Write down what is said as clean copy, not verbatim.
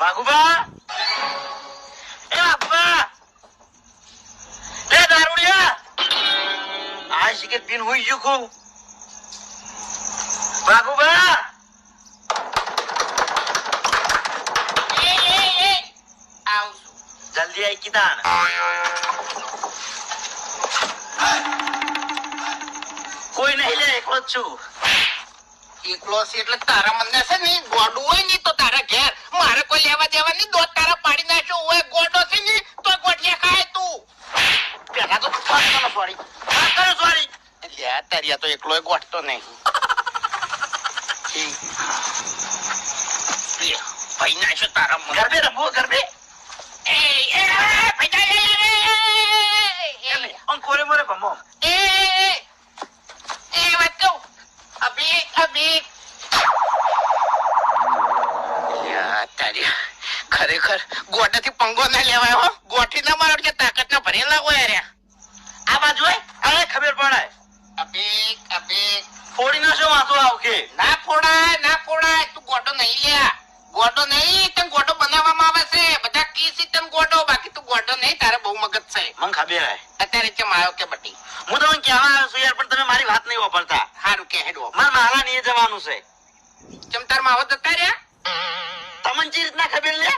બાગુબા એ બાગુબા લે દારૂડિયા આ શીકે પીન હુઈ જુકુ બાગુબા જલ્દી આઈ કીધા કોઈ નહીં લે એકલો જ છું એકલો છે એટલે તારા મને છે ને ગોડું હોય ને તો તારા ઘેર મારે કોઈ લેવા દેવા નહીં દોત તારા પાડી નાખ્યો હોય ગોડો છે ને તો ગોઠિયા ખાય તું પેલા તો ફાટવાનો સોરી ફાટવાનો સોરી લે તારિયા તો એકલો ગોઠતો નહીં ભાઈ નાખ્યો તારા મને ગરબે રમવો ગરબે એ ભાઈ ઓન કોરે મોરે ભમો એ વાત કહું અભી ખરેખર ગોટાથી પંગો ના લેવાય હો ગોઠી ના મારો કે તાકાત ના ભરેલા હોય રે આ બાજુ હવે ખબર પડાય અભી ફોડી નો શું વાંધો આવ કે ના ફોડાય તું ગોટો નહીં લ્યા ગોટો નહીં તને ગોટો બનાવવામાં આવે છે બધા કીસી તને ગોટો બાકી તું ગોટો નહીં તારે બહુ મગજ છે મને ખબર હે અત્યારે ચમ આવ્યો કે બટી હું તમને કહેવા આવ્યો છું યાર પણ તમે મારી વાત નહીં વાપરતા સારું કે હેડવો મારા નહીં જવાનું છે ચમ તાર માવો જતા રહ્યા તમને જે રીતના ખબર લે